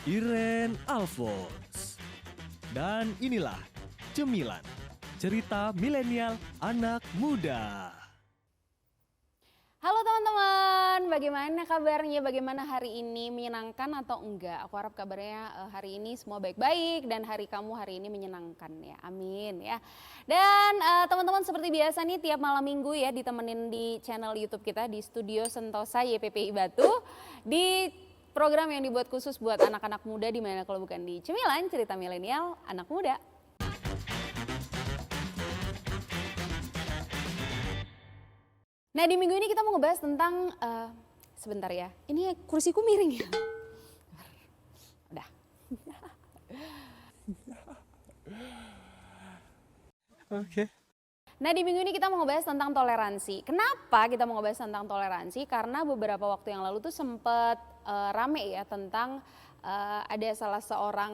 Iren Alphonse. Dan inilah Cemilan, cerita milenial anak muda. Halo teman-teman, bagaimana kabarnya? Bagaimana hari ini? Menyenangkan atau enggak? Aku harap kabarnya hari ini semua baik-baik dan hari kamu hari ini menyenangkan ya. Amin ya. Dan teman-teman seperti biasa nih tiap malam minggu ya ditemenin di channel YouTube kita di Studio Sentosa YPPI Batu di program yang dibuat khusus buat anak-anak muda di mana kalau bukan di Cemilan cerita milenial anak muda. Nah di minggu ini kita mau ngebahas tentang, sebentar ya, ini kursiku miring ya. Udah. Oke. Nah di minggu ini kita mau ngebahas tentang toleransi. Kenapa kita mau ngebahas tentang toleransi? Karena beberapa waktu yang lalu tuh sempet rame ya tentang ada salah seorang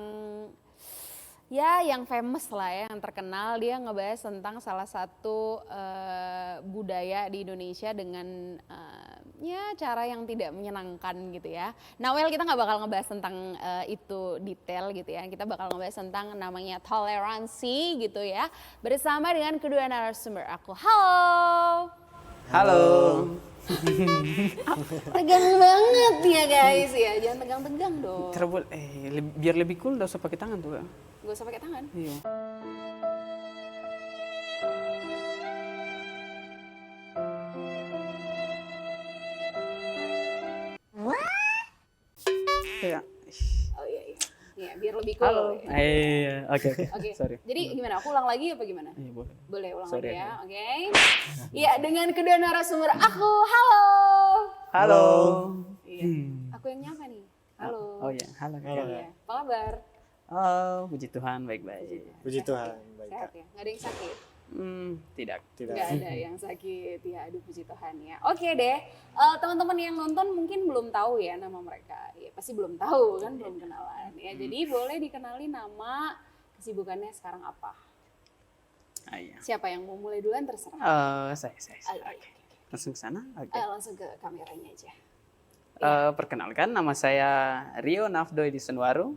ya yang famous lah ya, yang terkenal, dia ngebahas tentang salah satu budaya di Indonesia dengan ya cara yang tidak menyenangkan gitu ya. Nah well kita nggak bakal ngebahas tentang itu detail gitu ya, kita bakal ngebahas tentang namanya toleransi gitu ya. Bersama dengan kedua narasumber aku. Halo! Halo. Tegang banget ya guys ya, jangan tegang-tegang dong. Biar lebih cool gak usah pakai tangan tuh. Kak. Gak usah pakai tangan. Iya. Iya. Oh iya iya. Iya, biar lebih cool. Halo. Iya. Oke. Oke. Sorry. Jadi gimana? Aku ulang lagi apa gimana? Iya, boleh. Boleh ulang Sorry, lagi ya. aku. Oke. Iya, dengan kedua narasumber aku. Halo. Halo. Iya. Aku yang nyapa nih. Halo. Oh iya, halo. Halo. Iya. Apa kabar? Oh, puji Tuhan baik-baik. Puji Tuhan, baik Sehat Kak. ya? Nggak ada yang sakit? Tidak. Tidak. Nggak ada yang sakit. Ya, aduh puji Tuhan ya. Oke deh. Teman-teman yang nonton mungkin belum tahu ya nama mereka. Ya, pasti belum tahu kan, belum kenalan. Ya, jadi boleh dikenali nama, kesibukannya sekarang apa? Ah, iya. Siapa yang mau mulai duluan terserah. Saya. Ayo, Oke. Langsung ke sana. Oke. Langsung ke kameranya aja. Perkenalkan, nama saya Rio Nafdoi Disenwaru.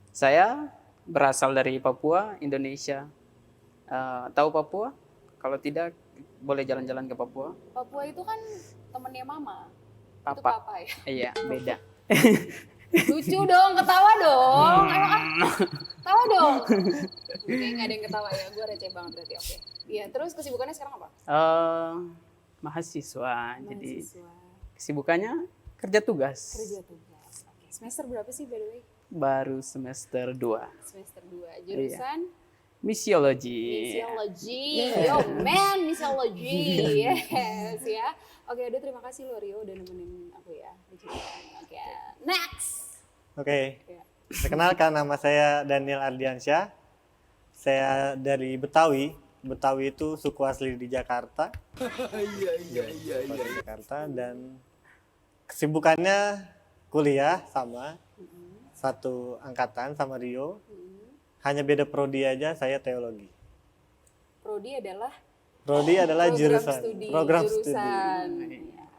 Saya berasal dari Papua, Indonesia. Tahu Papua? Kalau tidak, boleh jalan-jalan ke Papua. Papua itu kan temennya mama. Itu Papa. papa ya. Iya, beda. Lucu dong, ketawa dong. Tawa dong. Oke, nggak ada yang ketawa ya. Gue receh banget berarti. Oke. Iya, terus kesibukannya sekarang apa? Mahasiswa. Jadi Mahasiswa. kesibukannya kerja tugas. Kerja tugas. Oke. Semester berapa sih by the way? Baru semester 2. Semester 2. Jurusan Misiologi. Misiologi. Yo man, misiologi. Yes ya. Oke, udah terima kasih lo Rio udah nemenin aku ya. Oke. Next. Oke, Ya. perkenalkan nama saya Daniel Ardiansyah. Saya dari Betawi. Betawi itu suku asli di Jakarta. Iya. Jakarta dan kesibukannya kuliah sama satu angkatan sama Rio. Hanya beda prodi aja, saya teologi. Prodi adalah Prodi adalah jurusan, program studi.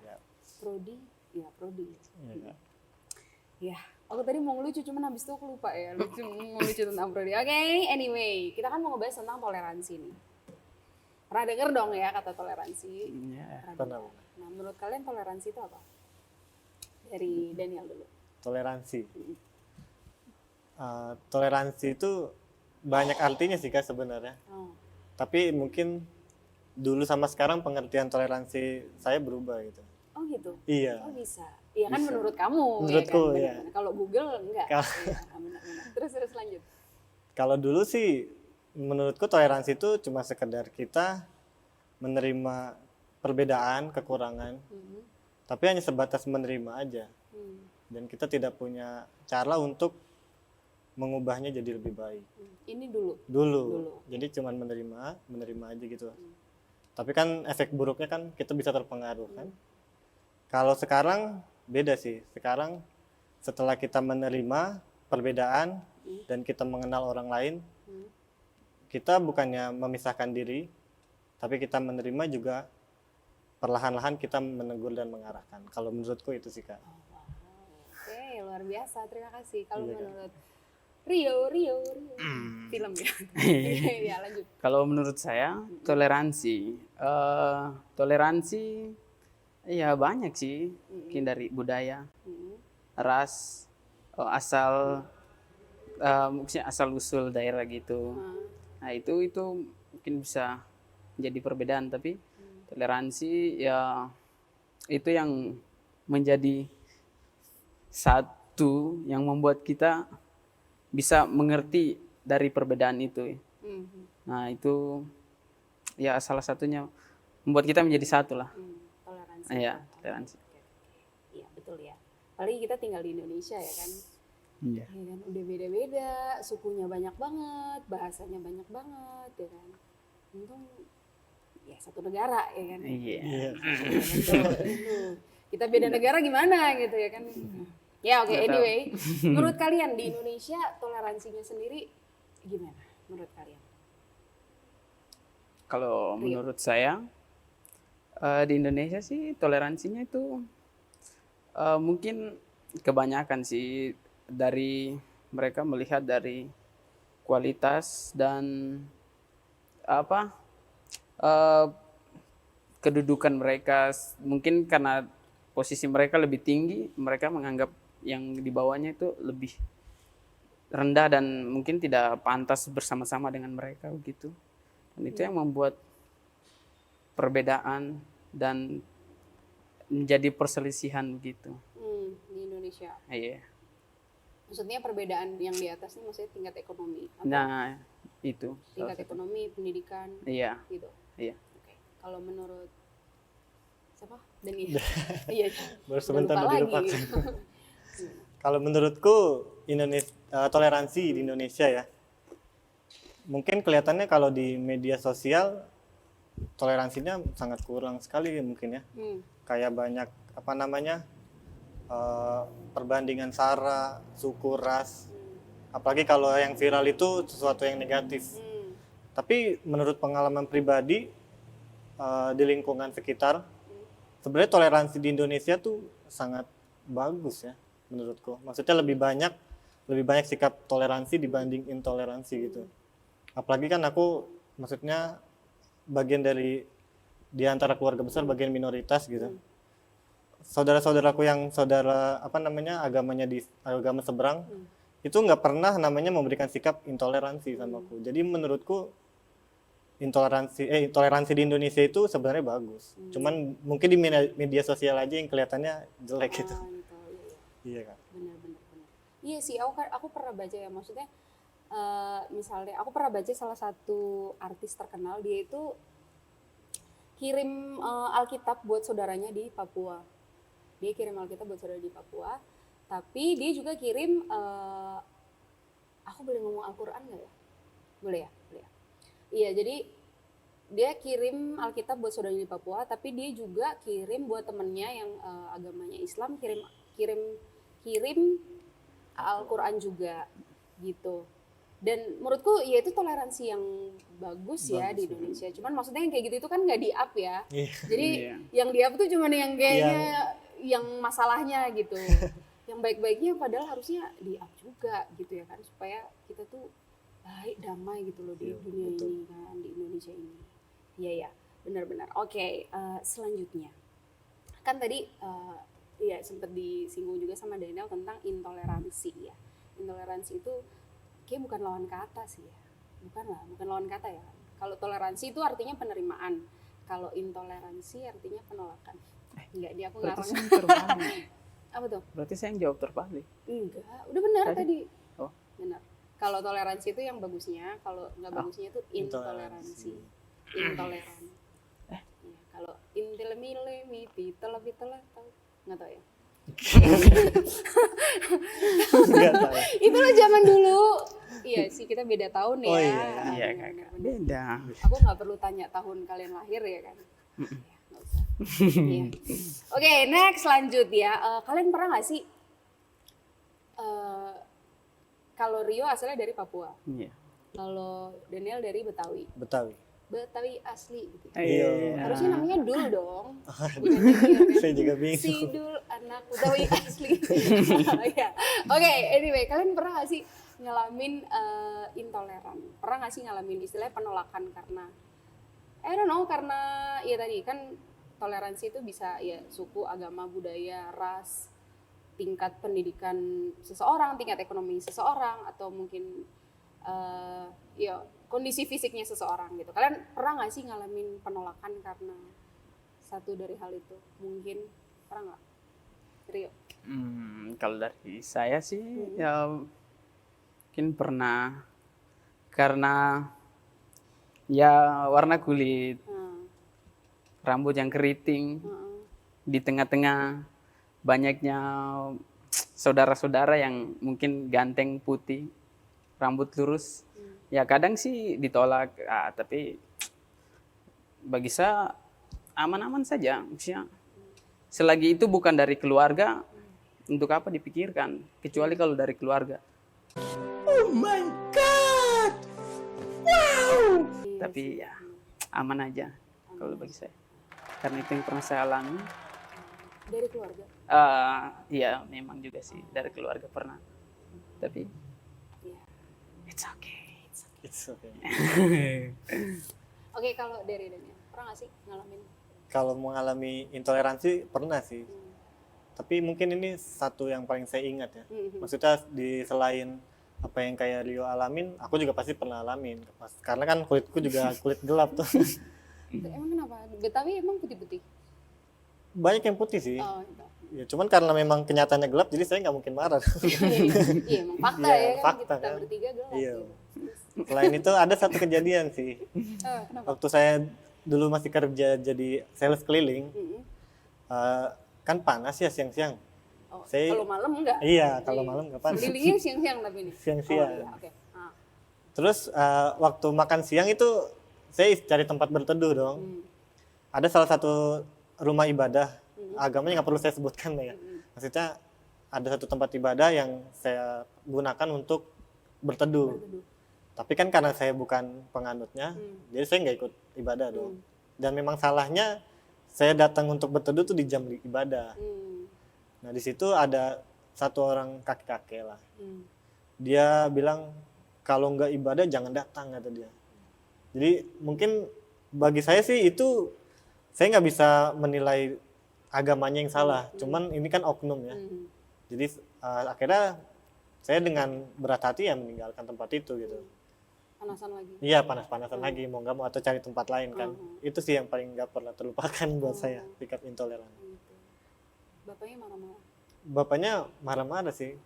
Ya. Prodi, ya prodi. Iya. Ya, aku tadi mau ngelucu cuman habis itu aku lupa ya mau lucu tentang prodi. Oke, anyway, kita kan mau ngebahas tentang toleransi nih. Pernah denger dong ya kata toleransi? Iya. Pernah. Nah, menurut kalian toleransi itu apa? Dari Daniel dulu. Toleransi. Toleransi itu banyak artinya sih Kak sebenarnya. Oh, Tapi mungkin dulu sama sekarang pengertian toleransi saya berubah gitu. oh gitu? Iya. Oh bisa? Iya kan Bisa. menurut kamu Menurutku, ya kan? iya. Benar-benar. Kalau Google enggak? Kalau- Iya, benar-benar. Terus lanjut. Kalau dulu sih menurutku toleransi itu cuma sekedar kita menerima perbedaan, kekurangan, Mhm. tapi hanya sebatas menerima aja. Hmm. Dan kita tidak punya cara untuk mengubahnya jadi lebih baik. Ini dulu. Dulu. Dulu. Jadi cuma menerima aja gitu. Tapi kan efek buruknya kan kita bisa terpengaruh kan. Kalau sekarang beda sih. Sekarang setelah kita menerima perbedaan dan kita mengenal orang lain, kita bukannya memisahkan diri, tapi kita menerima juga perlahan-lahan kita menegur dan mengarahkan. Kalau menurutku itu sih Kak. Oke, luar biasa, terima kasih. Kalau Iya, kan? menurut Rio. Film ya. Iya, lanjut. Kalau menurut saya toleransi, ya banyak sih, mungkin dari budaya, ras, asal, maksudnya asal usul daerah gitu. Nah itu mungkin bisa menjadi perbedaan, tapi toleransi ya itu yang menjadi satu yang membuat kita bisa mengerti dari perbedaan itu. Nah itu ya salah satunya membuat kita menjadi satu lah. Toleransi. Iya, toleransi. Iya, betul ya. Apalagi kita tinggal di Indonesia ya kan. Iya. Ya kan, udah beda-beda, sukunya banyak banget, bahasanya banyak banget ya kan. Untung ya satu negara ya kan. Iya. Kita beda negara gimana gitu ya kan. Ya oke, Nggak tahu. anyway. Menurut kalian di Indonesia toleransinya sendiri gimana menurut kalian? Kalau menurut saya di Indonesia sih toleransinya itu mungkin kebanyakan sih dari mereka melihat dari kualitas dan apa kedudukan mereka, mungkin karena posisi mereka lebih tinggi, mereka menganggap yang di bawahnya itu lebih rendah dan mungkin tidak pantas bersama-sama dengan mereka begitu. Dan itu yang membuat perbedaan dan menjadi perselisihan begitu. Di Indonesia. Iya. Maksudnya perbedaan yang di atas ini maksudnya tingkat ekonomi. Atau Nah, itu. tingkat ekonomi, pendidikan, Iya, gitu. iya. Oke. Kalau menurut siapa? Daniel. Iya. Baru sebentar Udah lupa udah lagi. dilupakan. Kalau menurutku toleransi di Indonesia ya, mungkin kelihatannya kalau di media sosial toleransinya sangat kurang sekali mungkin ya. Kayak banyak apa namanya perbandingan sara, suku, ras. Apalagi kalau yang viral itu sesuatu yang negatif. Tapi menurut pengalaman pribadi di lingkungan sekitar, sebenarnya toleransi di Indonesia tuh sangat bagus ya menurutku. Maksudnya lebih banyak sikap toleransi dibanding intoleransi gitu. Apalagi kan aku maksudnya bagian dari di antara keluarga besar, bagian minoritas gitu. Saudara-saudaraku yang agamanya di agama seberang itu nggak pernah namanya memberikan sikap intoleransi sama aku. Jadi menurutku toleransi di Indonesia itu sebenarnya bagus. Cuman mungkin di media sosial aja yang kelihatannya jelek gitu. Gitu. Iya kan. Benar. Iya sih, aku pernah baca ya, maksudnya misalnya aku pernah baca salah satu artis terkenal, dia itu kirim Alkitab buat saudaranya di Papua. Dia kirim Alkitab buat saudara di Papua, tapi dia juga kirim aku boleh ngomong Al-Qur'an nggak ya? Boleh ya? Iya, jadi dia kirim Alkitab buat saudaranya di Papua, tapi dia juga kirim buat temennya yang agamanya Islam, kirim Al-Qur'an juga gitu. Dan menurutku ya itu toleransi yang bagus ya di Indonesia. Cuman maksudnya yang kayak gitu itu kan nggak di-up ya. Jadi yang di-up tuh cuman yang kayaknya yang masalahnya gitu. Yang baik-baiknya padahal harusnya di-up juga gitu ya kan, supaya kita tuh baik, damai gitu loh di dunia ini kan, di Indonesia ini. Iya ya, benar-benar. Oke, selanjutnya kan tadi ya sempat disinggung juga sama Daniel tentang intoleransi ya. Intoleransi itu kayak bukan lawan kata sih ya. Bukan lawan kata ya. Kalau toleransi itu artinya penerimaan. Kalau intoleransi artinya penolakan. Enggak, dia aku Berarti ngarang. saya yang terbalik. Apa tuh? Berarti saya yang jawab terbalik. Enggak, udah benar tadi. Oh. Benar. Kalau toleransi itu yang bagusnya, kalau nggak bagusnya itu intoleransi. Intoleran. Ya, kalau intilemile miti telah tahu nggak tahu ya. Nggak tahu. Itulah zaman dulu. Iya sih, kita beda tahun ya. Oh iya, Iya, Benar. beda. Aku nggak perlu tanya tahun kalian lahir ya kan. Ya, nggak usah. Iya. Oke, next lanjut ya. Kalian pernah nggak sih kalau Rio asalnya dari Papua, Iya. kalau Daniel dari Betawi asli gitu. Iya. Harusnya namanya Dul dong. Saya juga bingung. Si Dul anak Betawi asli. Ya. Oke, anyway, kalian pernah gak sih ngalamin intoleran? Pernah gak sih ngalamin istilahnya penolakan karena I don't know, karena ya tadi kan toleransi itu bisa ya suku, agama, budaya, ras, tingkat pendidikan seseorang, tingkat ekonomi seseorang, atau mungkin ya kondisi fisiknya seseorang gitu. Kalian pernah nggak sih ngalamin penolakan karena satu dari hal itu? Mungkin pernah nggak, Rio? Kalau dari saya sih ya mungkin pernah karena ya warna kulit, rambut yang keriting, di tengah-tengah banyaknya saudara-saudara yang mungkin ganteng putih, rambut lurus. Ya kadang sih ditolak, tapi bagi saya aman-aman saja. Maksudnya, selagi itu bukan dari keluarga, untuk apa dipikirkan? Kecuali kalau dari keluarga. Oh my God! Wow! Tapi ya aman aja kalau bagi saya. Karena itu yang pernah saya alami. Dari keluarga? Iya, memang juga sih dari keluarga pernah. Tapi Iya. it's okay. It's okay. Oke, kalau dari Daniel, pernah nggak sih ngalamin? Kalau mengalami intoleransi pernah sih. Tapi mungkin ini satu yang paling saya ingat ya. Maksudnya di selain apa yang kayak Rio alamin, aku juga pasti pernah alamin. Karena kan kulitku juga kulit gelap tuh. Emang kenapa? Betawi emang putih-putih? Banyak yang putih sih. Oh, gitu. Ya cuman karena memang kenyataannya gelap, jadi saya nggak mungkin marah. Iya, emang fakta Iya, ya kan, fakta kita kan. bertiga gelap Iya. gitu. Selain itu ada satu kejadian sih. Kenapa? Waktu saya dulu masih kerja jadi sales keliling, kan panas ya siang-siang. Oh, Saya- kalau malam enggak? Iya, kalau malam nggak panas. Kelilingnya siang-siang tapi ini. Siang-siang. Oh, iya, oke. Terus waktu makan siang itu saya cari tempat berteduh dong. Ada salah satu rumah ibadah, agamanya nggak perlu saya sebutkan ya. Maksudnya ada satu tempat ibadah yang saya gunakan untuk berteduh. Tapi kan karena saya bukan penganutnya, jadi saya nggak ikut ibadah dong. Dan memang salahnya saya datang untuk berteduh tuh di jam ibadah. Nah di situ ada satu orang kakek-kakek lah. Dia bilang kalau nggak ibadah jangan datang, kata dia. Jadi mungkin bagi saya sih itu saya nggak bisa menilai agamanya yang salah. Cuman ini kan oknum ya. Jadi akhirnya saya dengan berat hati ya meninggalkan tempat itu gitu. Panasan lagi. Iya panas-panasan lagi mau nggak mau atau cari tempat lain kan. Itu sih yang paling nggak pernah terlupakan buat saya sikap intoleran. Gitu. Bapaknya marah-marah. Bapaknya marah-marah sih.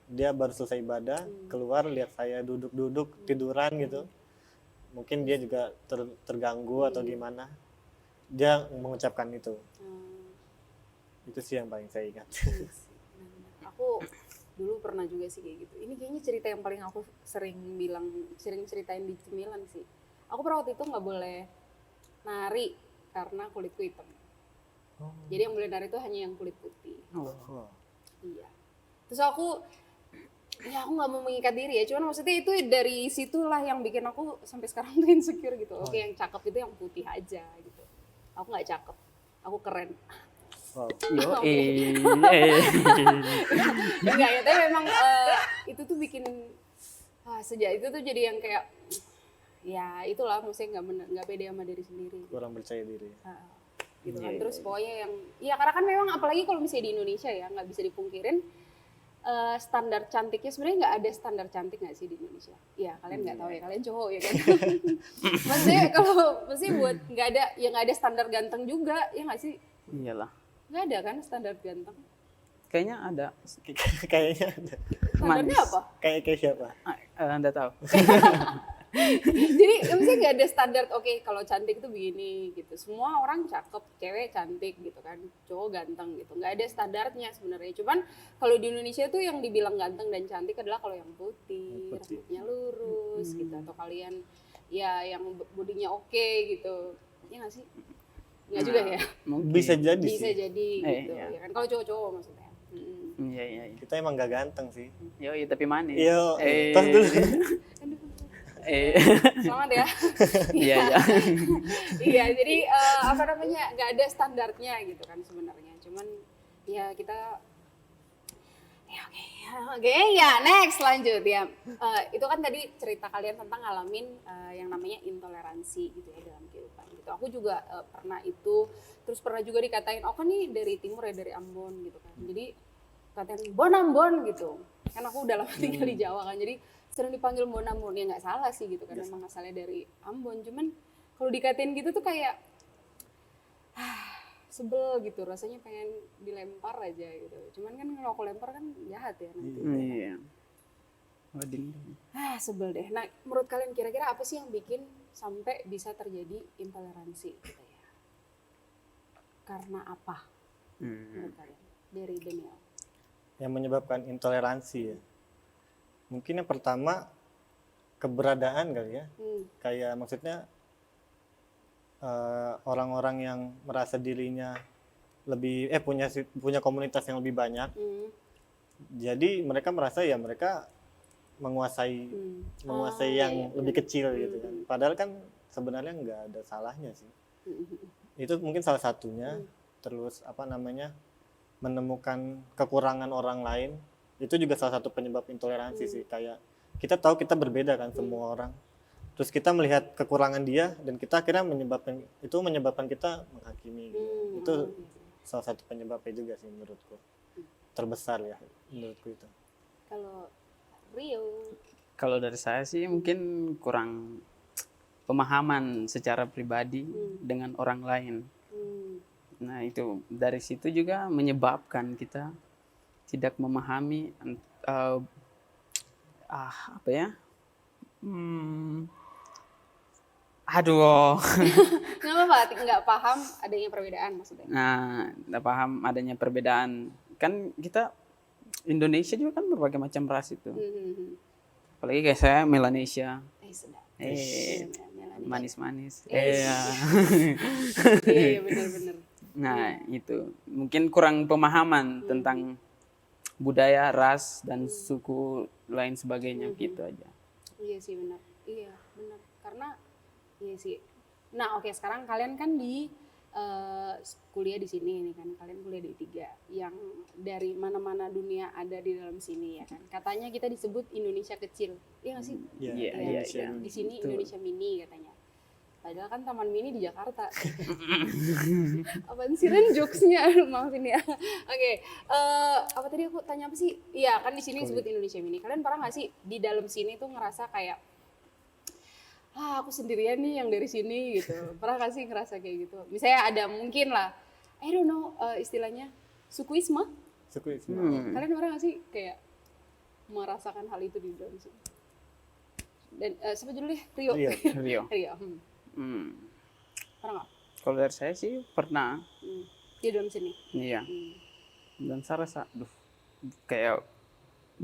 Dia baru selesai ibadah, keluar lihat saya duduk-duduk tiduran gitu. Mungkin dia juga terganggu atau gimana. Dia mengucapkan itu. Itu sih yang paling saya ingat. Benar-benar. Aku dulu pernah juga sih kayak gitu. Ini kayaknya cerita yang paling aku sering ceritain di cemilan sih. Aku pernah waktu itu nggak boleh nari karena kulitku hitam. Jadi yang boleh nari itu hanya yang kulit putih. Oh. Iya. Terus aku nggak mau mengikat diri ya. Cuman maksudnya itu dari situlah yang bikin aku sampai sekarang tuh insecure gitu. Oke, yang cakep itu yang putih aja gitu. Aku nggak cakep. Aku keren. Wow. Yo, Enggak ya, tapi memang itu tuh bikin sejak itu tuh jadi yang kayak ya itulah maksudnya nggak pede sama diri sendiri. Kurang percaya diri. Gitu kan. Terus pokoknya yang ya karena kan memang apalagi kalau misalnya di Indonesia ya nggak bisa dipungkirin standar cantiknya sebenarnya nggak ada standar cantik nggak sih di Indonesia? Ya kalian nggak tahu ya, kalian cowok ya kan. Maksudnya kalau mesti buat nggak ada standar ganteng juga ya nggak sih? Iyalah. Nggak ada kan standar ganteng? Kayaknya ada. Kayaknya ada. Standarnya apa? Kayak siapa? Anda tahu. Jadi maksudnya nggak ada standar, oke, kalau cantik tuh begini gitu. Semua orang cakep, cewek cantik gitu kan, cowok ganteng gitu. Nggak ada standarnya sebenarnya. Cuman kalau di Indonesia tuh yang dibilang ganteng dan cantik adalah kalau yang putih, rambutnya lurus gitu. Atau kalian ya yang bodinya oke gitu. Ya nggak sih? Nggak juga ya? Mungkin. Bisa jadi Bisa sih. jadi gitu. iya. Ya kan kalau cowok-cowok maksudnya. Iya. Kita emang gak ganteng sih. Yo, tapi manis. Yo, tos dulu. Selamat ya. Iya. Iya, jadi apa namanya, nggak ada standarnya gitu kan sebenarnya. Cuman ya kita ya oke, Oke, ya next lanjut ya. Itu kan tadi cerita kalian tentang ngalamin yang namanya intoleransi gitu ya dalam kehidupan gitu. Aku juga pernah itu, terus pernah juga dikatain, oh kan nih dari timur ya, dari Ambon gitu kan. Jadi katain Bon Ambon gitu. Kan aku udah lama tinggal di Jawa kan, jadi sering dipanggil Bon Ambon. Ya nggak salah sih gitu kan, emang asalnya dari Ambon. Cuman kalau dikatain gitu tuh kayak sebel gitu, rasanya pengen dilempar aja gitu. Cuman kan kalau aku lempar kan jahat ya nanti. Iya. Wading. Sebel deh. Nah, menurut kalian kira-kira apa sih yang bikin sampai bisa terjadi intoleransi gitu ya? Karena apa? Menurut kalian? Dari Daniel. Yang menyebabkan intoleransi ya. Mungkin yang pertama keberadaan kali ya. Kayak maksudnya orang-orang yang merasa dirinya lebih punya komunitas yang lebih banyak. Jadi mereka merasa ya mereka menguasai yang lebih kecil gitu kan. Padahal kan sebenarnya nggak ada salahnya sih. Itu mungkin salah satunya. Terus menemukan kekurangan orang lain itu juga salah satu penyebab intoleransi sih. Kayak kita tahu kita berbeda kan semua orang. Terus kita melihat kekurangan dia dan kita akhirnya menyebabkan kita menghakimi gitu. Itu salah satu penyebabnya juga sih menurutku. Terbesar ya menurutku itu. Kalau Rio? Kalau dari saya sih mungkin kurang pemahaman secara pribadi dengan orang lain. Nah itu dari situ juga menyebabkan kita tidak memahami apa ya? Aduh. Nggak apa-apa, nggak paham adanya perbedaan maksudnya. Nah, nggak paham adanya perbedaan. Kan kita Indonesia juga kan berbagai macam ras itu. Apalagi kayak saya Melanesia. Sudah. Manis-manis. Iya, benar-benar. Nah, itu. Mungkin kurang pemahaman tentang budaya, ras, dan suku lain sebagainya gitu aja. Iya sih benar. Iya, benar. Karena iya sih. Nah, oke, sekarang kalian kan di kuliah di sini nih kan. Kalian kuliah di 3 yang dari mana-mana dunia ada di dalam sini ya kan. Katanya kita disebut Indonesia kecil. Iya nggak sih? Iya. Di sini Indonesia mini katanya. Padahal kan Taman Mini di Jakarta. Apaan sih Ren jokesnya? Maafin ya. Oke, apa tadi aku tanya apa sih? Iya kan di sini disebut Indonesia Mini. Kalian pernah nggak sih di dalam sini tuh ngerasa kayak aku sendirian nih yang dari sini gitu. Pernah nggak sih ngerasa kayak gitu? Misalnya ada mungkin lah, I don't know istilahnya sukuisme. Kalian pernah nggak sih kayak merasakan hal itu di dalam sini? Dan siapa dulu deh? Rio. Pernah nggak? Kalau dari saya sih pernah. Di dalam sini? Iya. Dan saya rasa, kayak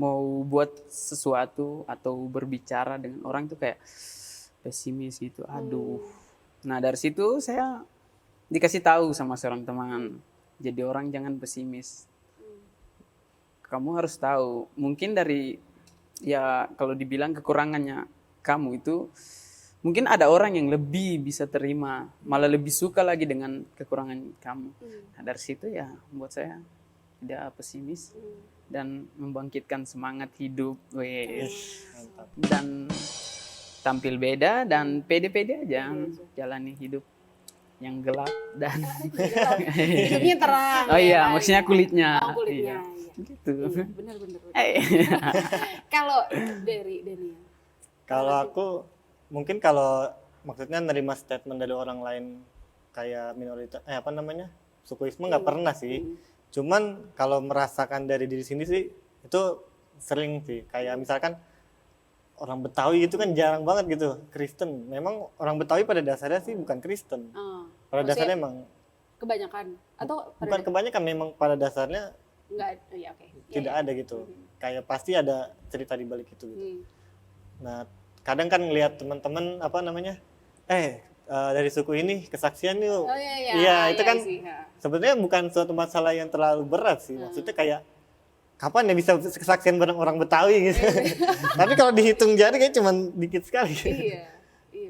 mau buat sesuatu atau berbicara dengan orang tuh kayak pesimis gitu. Nah dari situ saya dikasih tahu sama seorang teman, jadi orang jangan pesimis. Kamu harus tahu, mungkin dari ya kalau dibilang kekurangannya kamu itu, mungkin ada orang yang lebih bisa terima, malah lebih suka lagi dengan kekurangan kamu. Nah, dari situ ya buat saya tidak pesimis dan membangkitkan semangat hidup. Dan tampil beda dan pede-pede aja jalani hidup yang gelap dan hidupnya terang. Oh iya, maksudnya kulitnya. Kulitnya. Iya. Gitu. Benar-benar. Kalau dari Daniel? Kalau aku mungkin kalau maksudnya nerima statement dari orang lain kayak minoritas sukuisme nggak pernah sih. Cuman kalau merasakan dari diri sendiri sih itu sering sih. Kayak misalkan orang Betawi itu kan jarang banget gitu Kristen. Memang orang Betawi pada dasarnya sih bukan Kristen. Pada dasarnya emang kebanyakan atau bukan kebanyakan, memang pada dasarnya enggak tidak ada gitu. Kayak pasti ada cerita di balik itu gitu. Nah, kadang kan ngelihat teman-teman dari suku ini kesaksian yuk. Itu kan sebenarnya bukan suatu masalah yang terlalu berat sih. Maksudnya kayak kapan ya bisa kesaksian bareng orang Betawi gitu. Tapi kalau dihitung jari kayak cuma dikit sekali. Iya.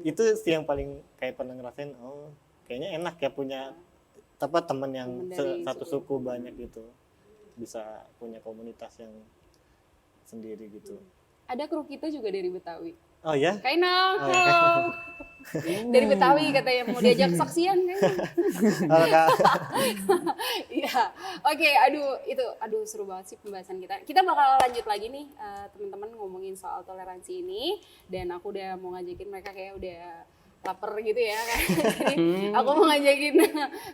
Itu sih yang paling kayak pernah ngerasain, kayaknya enak ya punya teman yang satu suku banyak gitu. Bisa punya komunitas yang sendiri gitu. Ada kru kita juga dari Betawi. Oh ya? Kainal, Oh, ya. halo. Dari Betawi katanya mau diajak saksian kayaknya. Halo Kak. Iya, oke, aduh seru banget sih pembahasan kita. Kita bakal lanjut lagi nih teman-teman ngomongin soal toleransi ini, dan aku udah mau ngajakin mereka kayak udah lapar gitu ya kan. Jadi aku mau ngajakin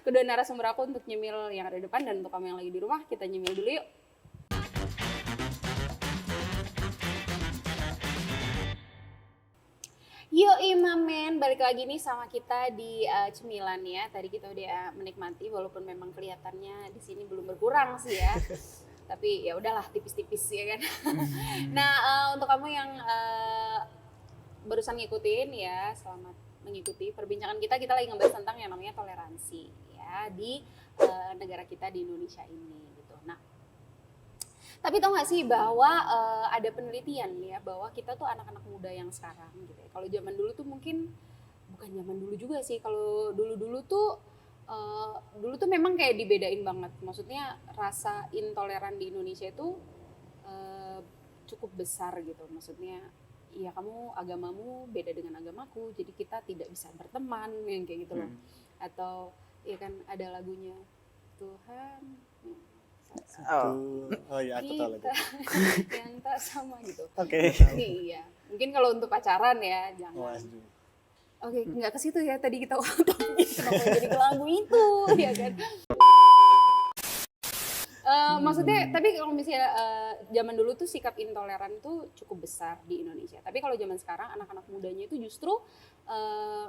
kedua narasumber aku untuk nyemil yang ada di depan, dan untuk kamu yang lagi di rumah kita nyemil dulu yuk. Yuk Imamen, balik lagi nih sama kita di cemilan ya. Tadi kita udah menikmati walaupun memang kelihatannya di sini belum berkurang sih ya. Tapi ya udahlah tipis-tipis ya kan. Nah, untuk kamu yang barusan ngikutin ya, selamat mengikuti perbincangan kita. Kita lagi ngebahas tentang yang namanya toleransi ya di negara kita di Indonesia ini gitu. Nah, tapi tau gak sih bahwa ada penelitian ya bahwa kita tuh anak-anak muda yang sekarang gitu ya. Kalau zaman dulu tuh mungkin, bukan zaman dulu juga sih, kalau dulu tuh memang kayak dibedain banget. Maksudnya rasa intoleran di Indonesia itu cukup besar gitu. Maksudnya ya kamu agamamu beda dengan agamaku, jadi kita tidak bisa berteman yang kayak gitu loh. Atau ya kan ada lagunya Tuhan Oh ya, aku tahu lagi. yang tak sama gitu. Oke. Iya, mungkin kalau untuk pacaran ya jangan. Oke, nggak ke situ ya tadi kita topik kenapa jadi ke lagu itu ya kan. Maksudnya, tapi kalau misalnya zaman dulu tuh sikap intoleran tuh cukup besar di Indonesia. Tapi kalau zaman sekarang anak-anak mudanya itu justru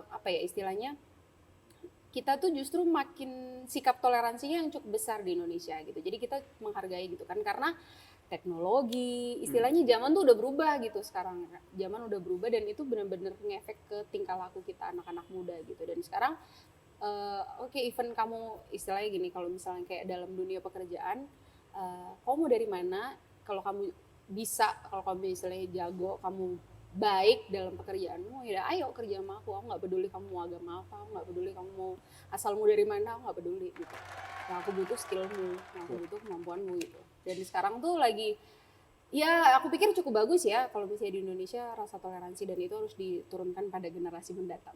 apa ya istilahnya, kita tuh justru makin sikap toleransinya yang cukup besar di Indonesia gitu. Jadi kita menghargai gitu kan, karena teknologi, istilahnya zaman tuh udah berubah gitu sekarang. Zaman udah berubah dan itu benar-benar ngefek ke tingkah laku kita anak-anak muda gitu. Dan sekarang oke, even kamu istilahnya gini, kalau misalnya kayak dalam dunia pekerjaan, kamu mau dari mana, kalau kamu bisa, kalau kamu istilahnya jago, kamu baik dalam pekerjaanmu, ya ayo kerja sama aku nggak peduli kamu mau agama apa, aku nggak peduli kamu mau asalmu dari mana, aku nggak peduli gitu. Yang aku butuh skillmu, yang aku butuh kemampuanmu gitu. Dan sekarang tuh lagi, ya aku pikir cukup bagus ya kalau misalnya di Indonesia rasa toleransi, dan itu harus diturunkan pada generasi mendatang.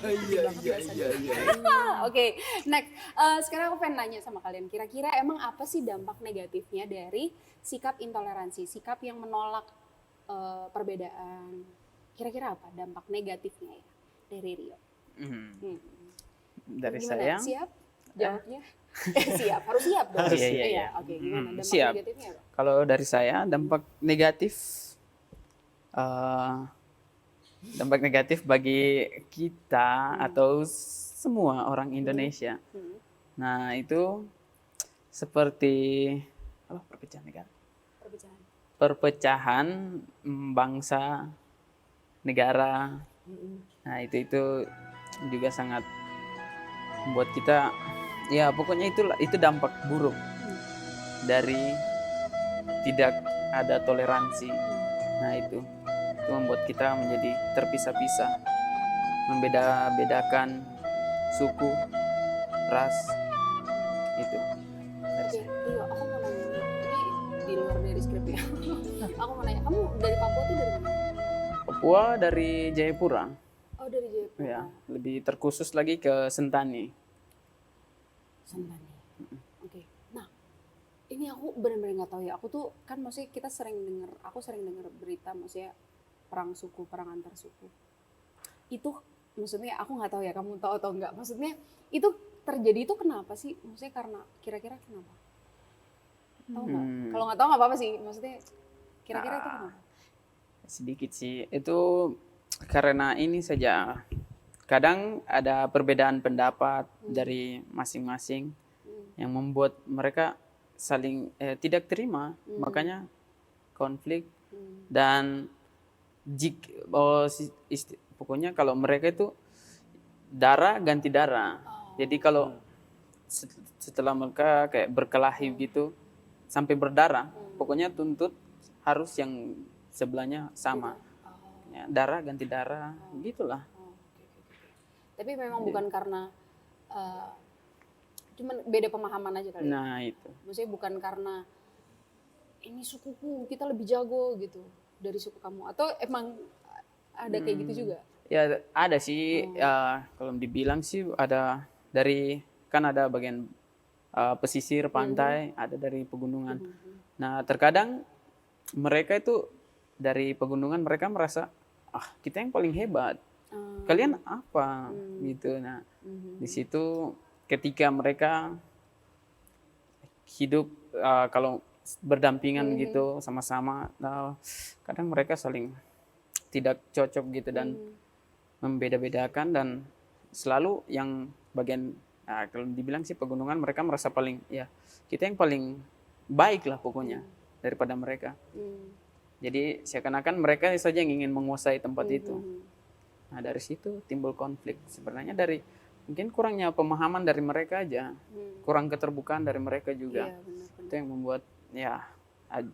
Iya. Oke, next. Sekarang aku pengen nanya sama kalian, kira-kira emang apa sih dampak negatifnya dari sikap intoleransi, sikap yang menolak perbedaan? Kira-kira apa dampak negatifnya ya dari Rio? Dari Gimana? saya? Siap jawabnya? Siap, harus siap dong. Iya. Oke, gimana dampak Siap. negatifnya apa? Kalau dari saya dampak negatif bagi kita atau semua orang Indonesia. Nah, itu seperti perpecahan negara. Perpecahan bangsa, negara. Nah, itu juga sangat membuat kita, ya pokoknya itu dampak buruk dari tidak ada toleransi. Nah, itu membuat kita menjadi terpisah-pisah, membeda-bedakan suku, ras, itu. Oke, Rio, aku mau nanya nih, ini di luar dari skrip ya. Aku mau nanya, kamu dari Papua tuh dari mana? Papua dari Jayapura. Oh, dari Jayapura. Ya, lebih terkhusus lagi ke Sentani. Sentani. Oke. Nah, ini aku benar-benar nggak tahu ya. Aku tuh kan maksudnya aku sering dengar berita maksudnya perang suku, perang antar suku. Itu maksudnya aku nggak tahu ya, kamu tahu atau enggak. Maksudnya itu terjadi itu kenapa sih? Maksudnya karena kira-kira kenapa? Tahu nggak? Kalau nggak tahu nggak apa-apa sih. Maksudnya kira-kira itu kenapa? Sedikit sih. Itu karena ini saja. Kadang ada perbedaan pendapat dari masing-masing yang membuat mereka saling tidak terima, makanya konflik. Dan pokoknya kalau mereka itu darah ganti darah. Jadi kalau setelah mereka kayak berkelahi gitu sampai berdarah, pokoknya tuntut harus yang sebelahnya sama. Ya, darah ganti darah, gitulah. Tapi memang bukan karena cuman beda pemahaman aja kali. Nah, itu. Maksudnya bukan karena ini sukuku, kita lebih jago gitu dari suku kamu, atau emang ada kayak gitu juga? Ya ada sih, kalau dibilang sih ada dari, kan ada bagian pesisir pantai, ada dari pegunungan. Nah terkadang mereka itu dari pegunungan mereka merasa, kita yang paling hebat, kalian apa gitu. Nah di situ ketika mereka hidup kalau berdampingan gitu sama-sama, kadang mereka saling tidak cocok gitu dan membeda-bedakan, dan selalu yang bagian kalau dibilang sih pegunungan mereka merasa paling, ya kita yang paling baik lah pokoknya daripada mereka. Jadi seakan-akan mereka saja yang ingin menguasai tempat itu. Nah dari situ timbul konflik, sebenarnya dari mungkin kurangnya pemahaman dari mereka aja, kurang keterbukaan dari mereka juga. Iya, benar-benar. Itu yang membuat ya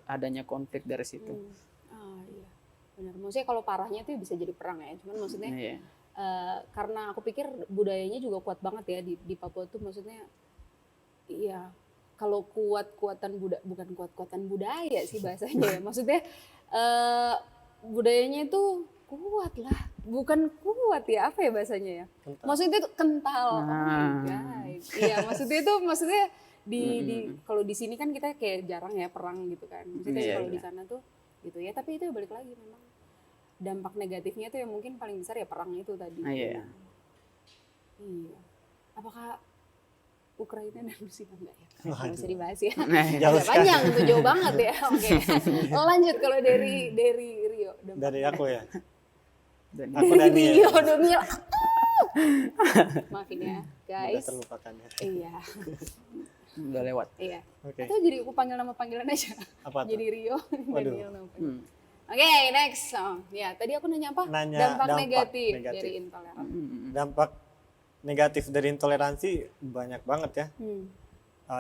adanya konflik dari situ. Iya, benar. Maksudnya kalau parahnya tuh bisa jadi perang ya. Cuman maksudnya Iya. karena aku pikir budayanya juga kuat banget ya di Papua tuh, maksudnya iya, kalau bukan kuat-kuatan budaya sih bahasanya ya. Maksudnya budayanya itu kuat lah, bukan kuat ya, apa ya bahasanya ya? Maksudnya itu kental. Oh my God. Iya, maksudnya itu kalau di sini kan kita kayak jarang ya perang gitu kan. Maksudnya kalau di sana tuh gitu ya, tapi itu balik lagi memang dampak negatifnya tuh yang mungkin paling besar ya perang itu tadi. Iya. Apakah Ukraina dan Rusia enggak ya? Nggak bisa dibahas ya. Agak panjang tuh, jauh banget ya. Oke. Lanjut kalau dari Rio. Dari aku ya. Aku Rio, Daniel. Maafin ya, guys. Udah terlupakan ya. Iya. Udah lewat. Iya. Oke. Atau jadi aku panggil nama panggilan aja. Apa tuh? Jadi Rio, Daniel nama panggilan. Oke, next. Ya, tadi aku nanya apa? Dampak negatif dari intoleransi. Dampak negatif dari intoleransi banyak banget ya.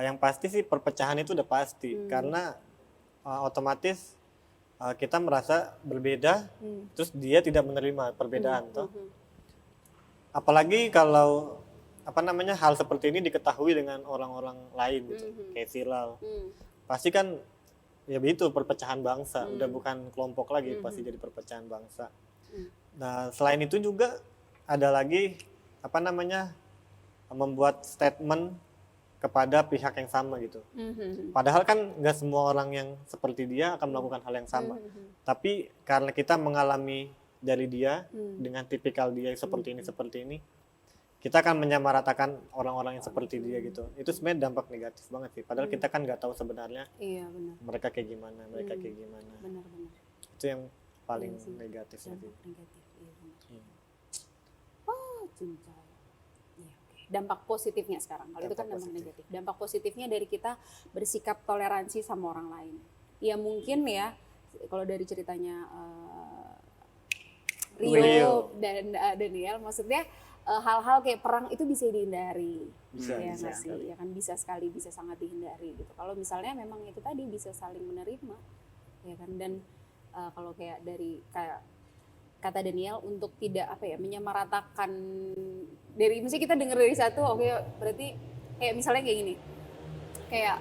Yang pasti sih perpecahan itu udah pasti, karena otomatis kita merasa berbeda, terus dia tidak menerima perbedaan, toh. Apalagi kalau hal seperti ini diketahui dengan orang-orang lain gitu, kayak viral, pasti kan ya begitu perpecahan bangsa, udah bukan kelompok lagi, pasti jadi perpecahan bangsa. Nah selain itu juga ada lagi membuat statement kepada pihak yang sama gitu. Padahal kan nggak semua orang yang seperti dia akan melakukan hal yang sama. Tapi karena kita mengalami dari dia dengan tipikal dia yang seperti ini, kita akan menyamaratakan orang-orang yang seperti dia gitu. Itu sebenarnya dampak negatif banget sih. Padahal kita kan nggak tahu sebenarnya mereka kayak gimana, Benar. Itu yang paling negatif. Dampak negatif, iya benar. Oh, cinta. Dampak positifnya sekarang, kalau itu kan dampak negatif. Dampak positifnya dari kita bersikap toleransi sama orang lain. Ya mungkin ya, kalau dari ceritanya Rio dan Daniel, maksudnya hal-hal kayak perang itu bisa dihindari. Bisa sekali, bisa sangat dihindari gitu. Kalau misalnya memang itu tadi bisa saling menerima, ya kan. Dan kalau kayak kata Daniel untuk tidak menyamaratakan misalnya kita dengar dari satu, berarti kayak misalnya kayak gini, kayak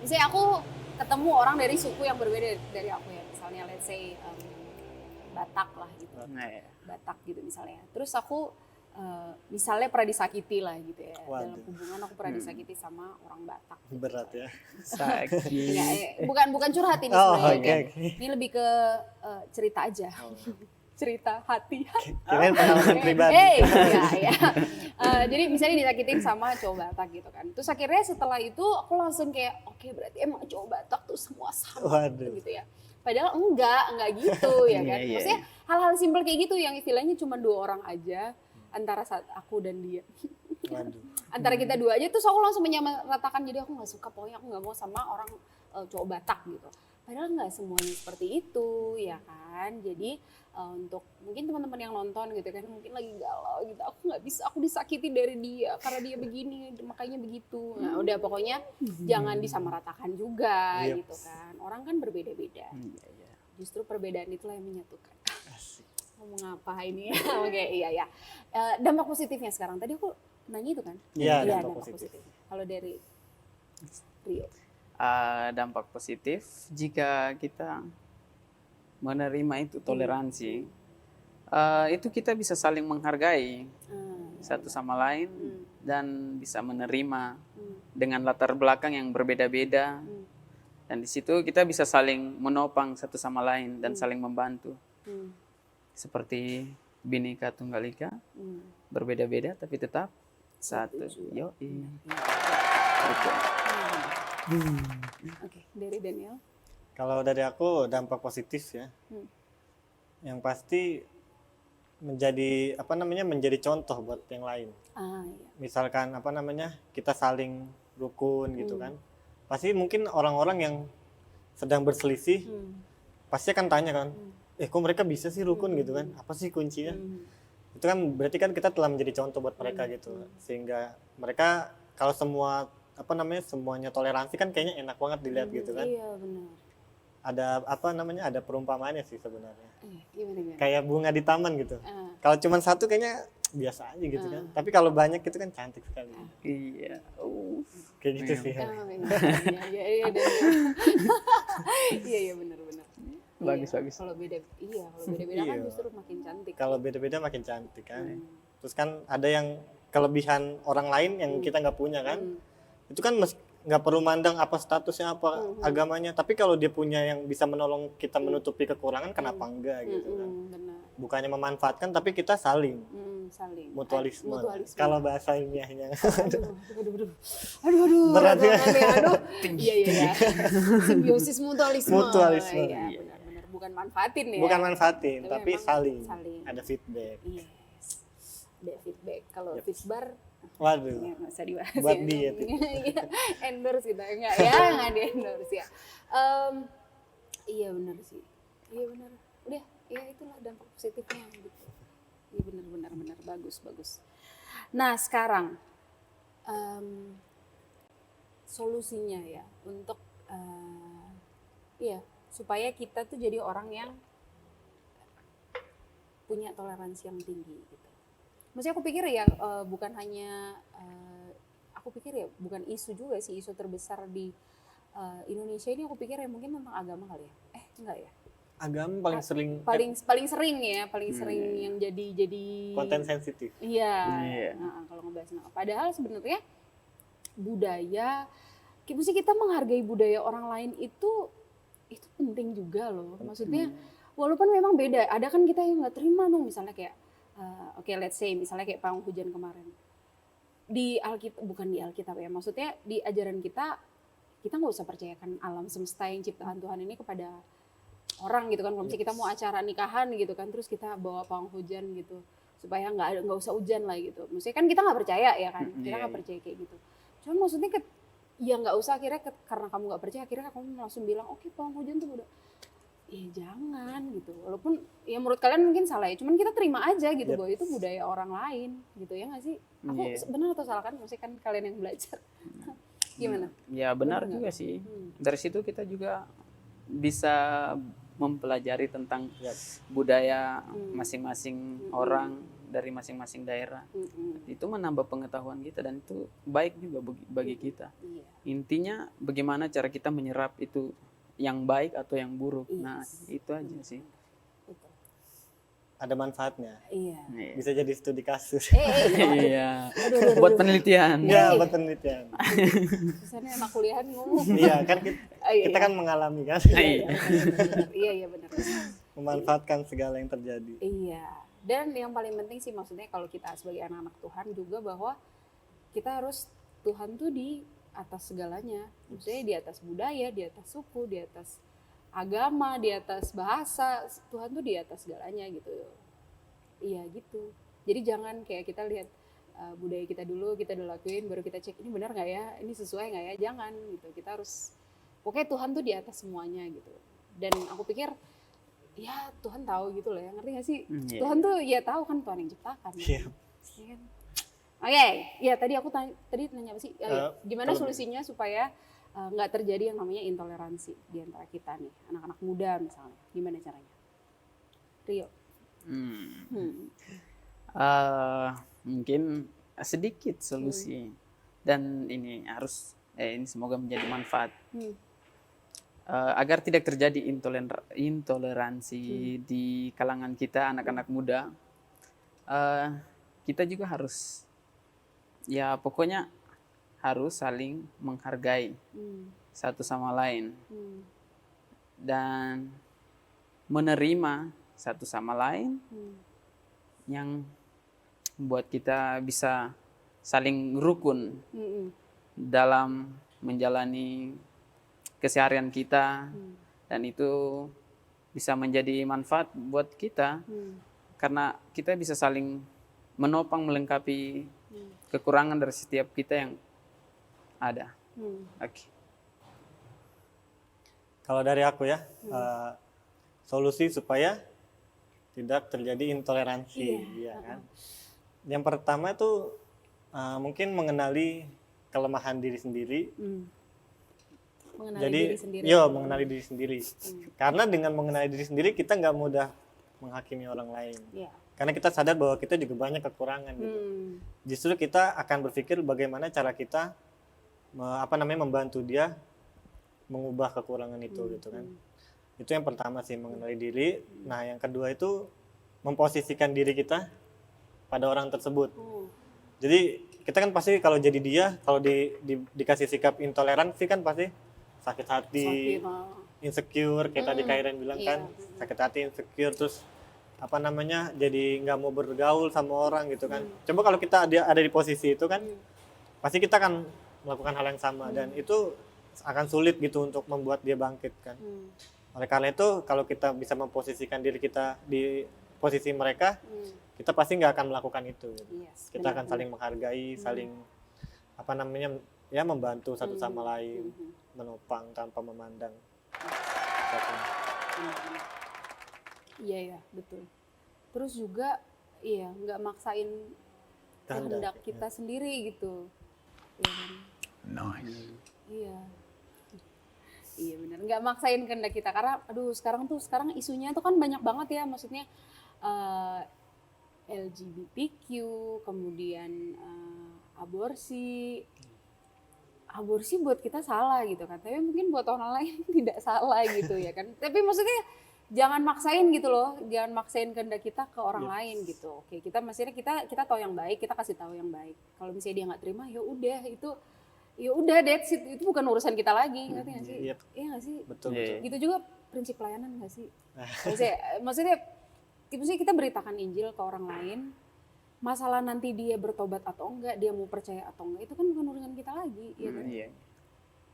misalnya aku ketemu orang dari suku yang berbeda dari aku ya, misalnya let's say Batak lah gitu, Batak gitu misalnya, terus aku misalnya pernah disakiti lah gitu ya. Waduh. Dalam hubungan aku pernah disakiti sama orang Batak. Berat ya. Sakit. Bukan curhat ini sebenarnya. Ini lebih ke cerita aja. Cerita hati. Kirain pengalaman pribadi. Ya. Jadi misalnya disakitin sama cowok Batak gitu kan. Terus akhirnya setelah itu aku langsung kayak oke, berarti emang cowok Batak tuh semua sama. Waduh. Gitu ya. Padahal enggak gitu ya kan. Maksudnya hal-hal simpel kayak gitu yang istilahnya cuma 2 orang aja, antara aku dan dia. Waduh. Antara kita 2 aja, terus aku langsung menyamaratakan, jadi aku nggak suka, pokoknya aku nggak mau sama orang cowok Batak gitu. Padahal nggak semuanya seperti itu ya kan. Jadi untuk mungkin teman-teman yang nonton gitu kan, mungkin lagi galau gitu, aku nggak bisa, aku disakiti dari dia karena dia begini, makanya begitu. Nah udah pokoknya jangan disamaratakan juga gitu kan. Orang kan berbeda-beda. Justru perbedaan itulah yang menyatukan. Ngomong apa ini? Oke, iya. Dampak positifnya sekarang, tadi aku nanya itu kan? Iya, dampak positif. Kalau dari Rio? dampak positif jika kita menerima itu toleransi. Itu kita bisa saling menghargai satu sama lain dan bisa menerima dengan latar belakang yang berbeda-beda. Dan di situ kita bisa saling menopang satu sama lain dan saling membantu. Seperti Bhinneka Tunggal Ika, berbeda-beda tapi tetap satu. Yoi. Oke, dari Daniel. Kalau dari aku dampak positif ya. Yang pasti menjadi contoh buat yang lain. Iya. Misalkan kita saling rukun gitu kan. Pasti mungkin orang-orang yang sedang berselisih pasti akan tanya kan, kok mereka bisa sih rukun gitu kan? Apa sih kuncinya? Itu kan berarti kan kita telah menjadi contoh buat mereka gitu. Sehingga mereka kalau semuanya toleransi kan kayaknya enak banget dilihat gitu kan. Iya, benar. Ada perumpamaannya sih sebenarnya. Gimana? Kayak bunga di taman gitu. Kalau cuma satu kayaknya biasa aja gitu kan. Tapi kalau banyak itu kan cantik sekali. Iya. Kayak gitu sih. Iya, benar. Bagus. Kalau beda-beda kan justru makin cantik. Kalau beda-beda makin cantik kan. Terus kan ada yang kelebihan orang lain yang kita nggak punya kan. Itu kan nggak perlu mandang apa statusnya, apa agamanya. Tapi kalau dia punya yang bisa menolong kita menutupi kekurangan, kenapa enggak gitu kan. Benar. Bukannya memanfaatkan, tapi kita saling. Saling. Mutualisme. Kalau bahasa ilmiahnya. Aduh. Berat ya. Aduh. Iya. Simbiosis mutualisme. Iya, benar. Bukan manfaatin ya. Bukan manfaatin, tapi saling. saling. Ada feedback. Yes. Ada feedback. Kalau feedbar, Waduh. nggak usah dibahas. Buat ya. diet. Iya, endorse kita nggak di endorse ya. Iya benar sih. Iya benar. Udah, ya itulah dampak positifnya gitu. Iya benar bagus. Nah sekarang solusinya ya untuk supaya kita tuh jadi orang yang punya toleransi yang tinggi gitu. Maksudnya aku pikir ya bukan hanya bukan isu juga sih, isu terbesar di Indonesia ini aku pikir ya mungkin tentang agama kali ya. Enggak ya? Agama paling sering paling sering yang jadi konten sensitif. Iya. Nah, kalau ngebahas padahal sebenarnya budaya, mesti kita menghargai budaya orang lain itu penting juga loh. Maksudnya walaupun memang beda, ada kan kita yang nggak terima dong misalnya kayak let's say misalnya kayak pawang hujan kemarin. Di Alkitab, bukan di Alkitab ya, maksudnya di ajaran kita nggak usah percayakan alam semesta yang ciptaan Tuhan ini kepada orang gitu kan. Kalau misalnya kita mau acara nikahan gitu kan, terus kita bawa pawang hujan gitu supaya nggak usah hujan lah gitu. Maksudnya kan kita nggak percaya ya kan, kita nggak percaya kayak gitu. Cuman maksudnya ya nggak usah akhirnya karena kamu nggak percaya akhirnya kamu langsung bilang oke, pawang hujan tuh udah. Jangan gitu. Walaupun ya menurut kalian mungkin salah ya, cuman kita terima aja gitu bahwa itu budaya orang lain gitu ya nggak sih? Aku benar atau salah kan? Maksudnya kan kalian yang belajar. Gimana? Ya benar juga sih. Dari situ kita juga bisa mempelajari tentang budaya masing-masing orang dari masing-masing daerah. Itu menambah pengetahuan kita dan itu baik juga bagi kita. Intinya bagaimana cara kita menyerap itu yang baik atau yang buruk. Nah, itu aja sih. Ada manfaatnya. Iya. Bisa jadi studi kasus. Iya. Buat penelitian. Iya, buat penelitian. Misalnya anak kuliahan ngomong. Iya, kan kita kan mengalami kan. Iya, benar. Memanfaatkan segala yang terjadi. Iya. Dan yang paling penting sih maksudnya kalau kita sebagai anak-anak Tuhan juga bahwa kita harus Tuhan tuh di atas segalanya. Maksudnya di atas budaya, di atas suku, di atas agama, di atas bahasa. Tuhan tuh di atas segalanya gitu. Iya gitu. Jadi jangan kayak kita lihat budaya kita dulu, kita udah lakuin, baru kita cek ini benar nggak ya, ini sesuai nggak ya, jangan gitu. Kita harus, pokoknya Tuhan tuh di atas semuanya gitu. Dan aku pikir ya Tuhan tahu gitu loh ya, ngerti gak sih? Tuhan tuh ya tahu kan, Tuhan yang ciptakan. Iya. Kan? Oke, ya tadi aku nanya apa sih? Gimana solusinya supaya nggak terjadi yang namanya intoleransi di antara kita nih, anak-anak muda misalnya? Gimana caranya? Rio? Mungkin sedikit solusi dan ini harus ini semoga menjadi manfaat. Hmm. Agar tidak terjadi intoleransi di kalangan kita anak-anak muda, kita juga harus, ya pokoknya harus saling menghargai satu sama lain dan menerima satu sama lain yang membuat kita bisa saling rukun dalam menjalani keseharian kita, dan itu bisa menjadi manfaat buat kita karena kita bisa saling menopang melengkapi kekurangan dari setiap kita yang ada. Oke. Kalau dari aku ya, solusi supaya tidak terjadi intoleransi, ya kan. Yang pertama itu mungkin mengenali kelemahan diri sendiri. Mengenali Jadi, diri sendiri. mengenali diri sendiri. Karena dengan mengenali diri sendiri kita nggak mudah menghakimi orang lain. Iya. Karena kita sadar bahwa kita juga banyak kekurangan gitu. Justru kita akan berpikir bagaimana cara kita membantu dia mengubah kekurangan itu gitu kan. Itu yang pertama sih, mengenali diri. Nah, yang kedua itu memposisikan diri kita pada orang tersebut. Jadi kita kan pasti kalau jadi dia, kalau dikasih sikap intoleransi kan pasti sakit hati, insecure, kayak tadi Kairen bilang kan, sakit hati, insecure, terus jadi nggak mau bergaul sama orang gitu kan. Coba kalau kita ada di posisi itu kan, pasti kita akan melakukan hal yang sama dan itu akan sulit gitu untuk membuat dia bangkit kan. Oleh karena itu kalau kita bisa memposisikan diri kita di posisi mereka, kita pasti nggak akan melakukan itu. Kita akan saling menghargai, saling membantu satu sama lain, menopang tanpa memandang. Iya, betul. Terus juga nggak maksain kehendak kita sendiri gitu. Iya kan? Nice. Iya benar, nggak maksain kehendak kita karena sekarang isunya tuh kan banyak banget ya, maksudnya LGBTQ, kemudian aborsi buat kita salah gitu kan, tapi mungkin buat orang lain tidak salah gitu ya kan. Tapi maksudnya jangan maksain gitu loh, jangan maksain kehendak kita ke orang lain gitu. Oke, kita kita tahu yang baik, kita kasih tahu yang baik. Kalau misalnya dia nggak terima, ya udah that's it, itu bukan urusan kita lagi, ngerti nggak sih? Iya nggak sih? Betul. Gitu juga prinsip pelayanan nggak sih? Maksudnya kita beritakan Injil ke orang lain. Masalah nanti dia bertobat atau enggak, dia mau percaya atau enggak, itu kan bukan urusan kita lagi, ya kan? Iya